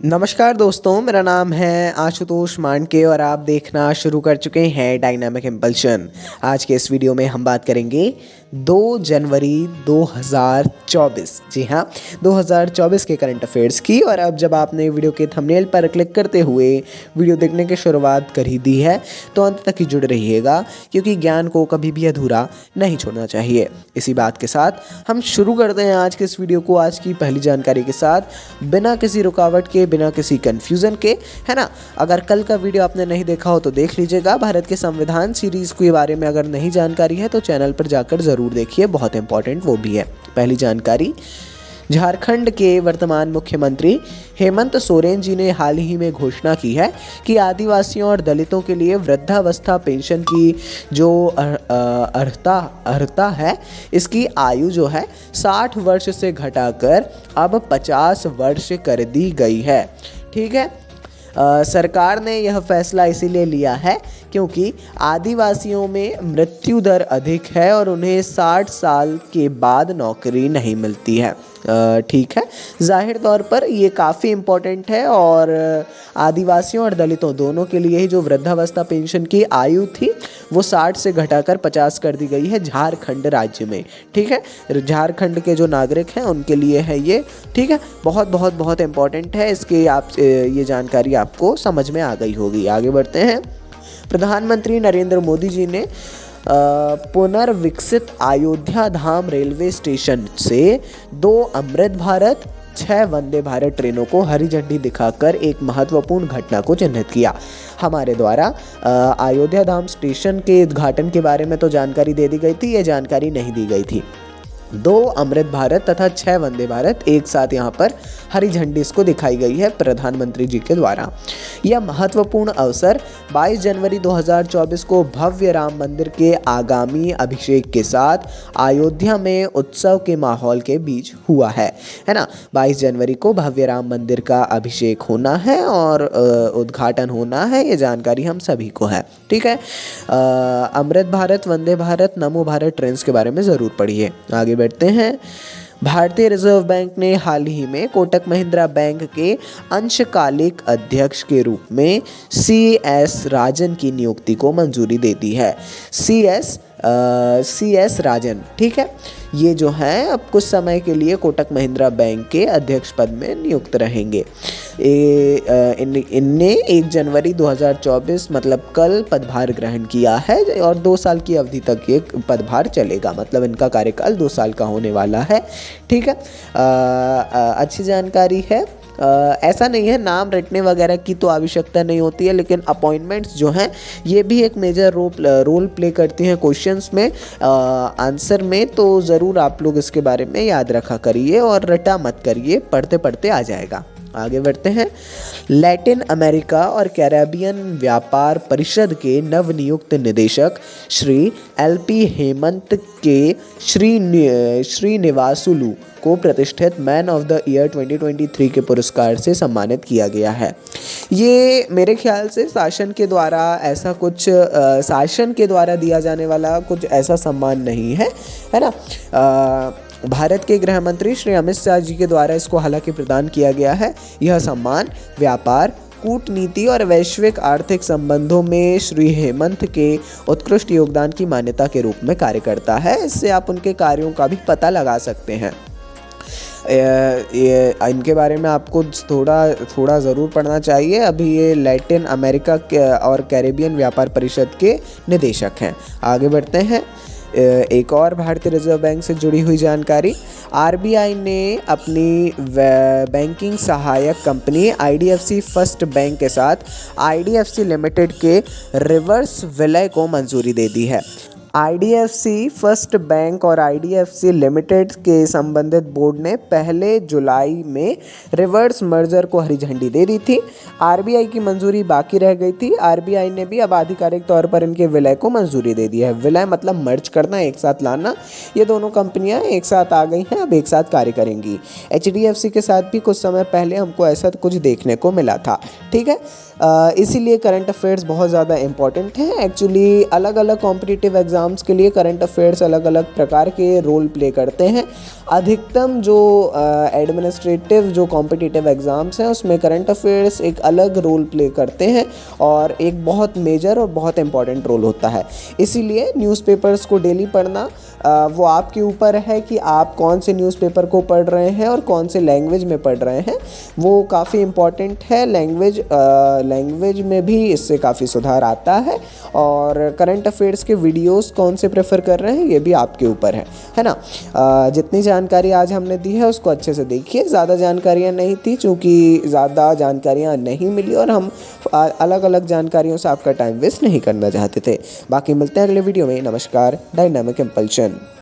नमस्कार दोस्तों, मेरा नाम है आशुतोष मांडके और आप देखना शुरू कर चुके हैं डायनामिक इम्पल्शन। आज के इस वीडियो में हम बात करेंगे 2 जनवरी 2024। जी हाँ, 2024 के करंट अफेयर्स की। और अब जब आपने वीडियो के थंबनेल पर क्लिक करते हुए वीडियो देखने की शुरुआत कर ही दी है तो अंत तक ही जुड़े रहिएगा, क्योंकि ज्ञान को कभी भी अधूरा नहीं छोड़ना चाहिए। इसी बात के साथ हम शुरू करते हैं आज के इस वीडियो को, आज की पहली जानकारी के साथ, बिना किसी रुकावट के, बिना किसी कंफ्यूजन के, है ना। अगर कल का वीडियो आपने नहीं देखा हो तो देख लीजिएगा। भारत के संविधान सीरीज के बारे में अगर नहीं जानकारी है तो चैनल पर जाकर ज़रूर देखिए, बहुत इंपॉर्टेंट वो भी है। पहली जानकारी, झारखंड के वर्तमान मुख्यमंत्री हेमंत सोरेन जी ने हाल ही में घोषणा की है कि आदिवासियों और दलितों के लिए वृद्धावस्था पेंशन की जो अर्हता है, इसकी आयु जो है 60 वर्ष से घटाकर अब 50 वर्ष कर दी गई है। ठीक है, सरकार ने यह फैसला इसीलिए लिया है क्योंकि आदिवासियों में मृत्यु दर अधिक है और उन्हें 60 साल के बाद नौकरी नहीं मिलती है। ठीक है, जाहिर तौर पर ये काफ़ी इम्पोर्टेंट है और आदिवासियों और दलितों दोनों के लिए ही जो वृद्धावस्था पेंशन की आयु थी वो 60 से घटाकर 50 कर दी गई है झारखंड राज्य में। ठीक है, झारखंड के जो नागरिक हैं उनके लिए है ये। ठीक है, बहुत बहुत बहुत इम्पोर्टेंट है, इसके आप ये जानकारी आपको समझ में आ गई होगी। आगे बढ़ते हैं। प्रधानमंत्री नरेंद्र मोदी जी ने पुनर्विकसित अयोध्या धाम रेलवे स्टेशन से 2 अमृत भारत 6 वंदे भारत ट्रेनों को हरी झंडी दिखाकर एक महत्वपूर्ण घटना को चिन्हित किया। हमारे द्वारा अयोध्या धाम स्टेशन के उद्घाटन के बारे में तो जानकारी दे दी गई थी, ये जानकारी नहीं दी गई थी। 2 अमृत भारत तथा 6 वंदे भारत एक साथ यहाँ पर हरी झंडी इसको दिखाई गई है प्रधानमंत्री जी के द्वारा। यह महत्वपूर्ण अवसर 22 जनवरी 2024 को भव्य राम मंदिर के आगामी अभिषेक के साथ अयोध्या में उत्सव के माहौल के बीच हुआ है ना। 22 जनवरी को भव्य राम मंदिर का अभिषेक होना है और उद्घाटन होना है, ये जानकारी हम सभी को है। ठीक है, अमृत भारत, वंदे भारत, नमो भारत ट्रेन्स के बारे में ज़रूर पढ़िए। आगे बढ़ते हैं। भारतीय रिजर्व बैंक ने हाल ही में कोटक महिंद्रा बैंक के अंशकालिक अध्यक्ष के रूप में CS राजन की नियुक्ति को मंजूरी दे दी है। CS राजन, ठीक है, ये जो है अब कुछ समय के लिए कोटक महिंद्रा बैंक के अध्यक्ष पद में नियुक्त रहेंगे। इनने 1 जनवरी 2024 मतलब कल पदभार ग्रहण किया है और 2 साल की अवधि तक ये पदभार चलेगा, मतलब इनका कार्यकाल 2 साल का होने वाला है। ठीक है, अच्छी जानकारी है। ऐसा नहीं है, नाम रटने वगैरह की तो आवश्यकता नहीं होती है, लेकिन अपॉइंटमेंट्स जो हैं ये भी एक मेजर रोल प्ले करती हैं क्वेश्चंस में, आंसर में। तो ज़रूर आप लोग इसके बारे में याद रखा करिए और रटा मत करिए, पढ़ते पढ़ते आ जाएगा। आगे बढ़ते हैं। लैटिन अमेरिका और कैरेबियन व्यापार परिषद के नवनियुक्त निदेशक श्री LP हेमंत के श्रीनिवासुलु को प्रतिष्ठित मैन ऑफ द ईयर 2023 के पुरस्कार से सम्मानित किया गया है। ये मेरे ख्याल से शासन के द्वारा दिया जाने वाला कुछ ऐसा सम्मान नहीं है ना। भारत के गृह मंत्री श्री अमित शाह जी के द्वारा इसको हालांकि प्रदान किया गया है। यह सम्मान व्यापार, कूटनीति और वैश्विक आर्थिक संबंधों में श्री हेमंत के उत्कृष्ट योगदान की मान्यता के रूप में कार्य करता है। इससे आप उनके कार्यों का भी पता लगा सकते हैं। इनके बारे में आपको थोड़ा ज़रूर पढ़ना चाहिए। अभी ये लैटिन अमेरिका और कैरेबियन व्यापार परिषद के निदेशक हैं। आगे बढ़ते हैं। एक और भारतीय रिजर्व बैंक से जुड़ी हुई जानकारी। RBI ने अपनी बैंकिंग सहायक कंपनी IDFC फर्स्ट बैंक के साथ IDFC लिमिटेड के रिवर्स विलय को मंजूरी दे दी है। IDFC फर्स्ट बैंक और IDFC लिमिटेड के संबंधित बोर्ड ने 1 जुलाई में रिवर्स मर्जर को हरी झंडी दे दी थी। RBI की मंजूरी बाकी रह गई थी। RBI ने भी अब आधिकारिक तौर पर इनके विलय को मंजूरी दे दी है। विलय मतलब मर्ज करना, एक साथ लाना। ये दोनों कंपनियां एक साथ आ गई हैं, अब एक साथ कार्य करेंगी। HDFC के साथ भी कुछ समय पहले हमको ऐसा कुछ देखने को मिला था। ठीक है, इसीलिए करंट अफेयर्स बहुत ज़्यादा इम्पॉर्टेंट हैं। एक्चुअली अलग अलग कॉम्पिटिटिव एग्ज़ाम्स के लिए करंट अफेयर्स अलग अलग प्रकार के रोल प्ले करते हैं। अधिकतम जो एडमिनिस्ट्रेटिव जो कॉम्पिटिटिव एग्ज़ाम्स हैं उसमें करंट अफेयर्स एक अलग रोल प्ले करते हैं और एक बहुत मेजर और बहुत इम्पॉर्टेंट रोल होता है। इसीलिए न्यूज़पेपर्स को डेली पढ़ना वो आपके ऊपर है कि आप कौन से न्यूज़पेपर को पढ़ रहे हैं और कौन से लैंग्वेज में पढ़ रहे हैं, वो काफ़ी इम्पॉर्टेंट है। लैंग्वेज में भी इससे काफ़ी सुधार आता है। और करंट अफेयर्स के वीडियोस कौन से प्रेफर कर रहे हैं ये भी आपके ऊपर है ना। जितनी जानकारी आज हमने दी है उसको अच्छे से देखिए। ज़्यादा जानकारियाँ नहीं थी क्योंकि ज़्यादा जानकारियाँ नहीं मिली और हम अलग अलग जानकारियों से आपका टाइम वेस्ट नहीं करना चाहते थे। बाकी मिलते हैं अगले वीडियो में। नमस्कार। Dynamic impulsion.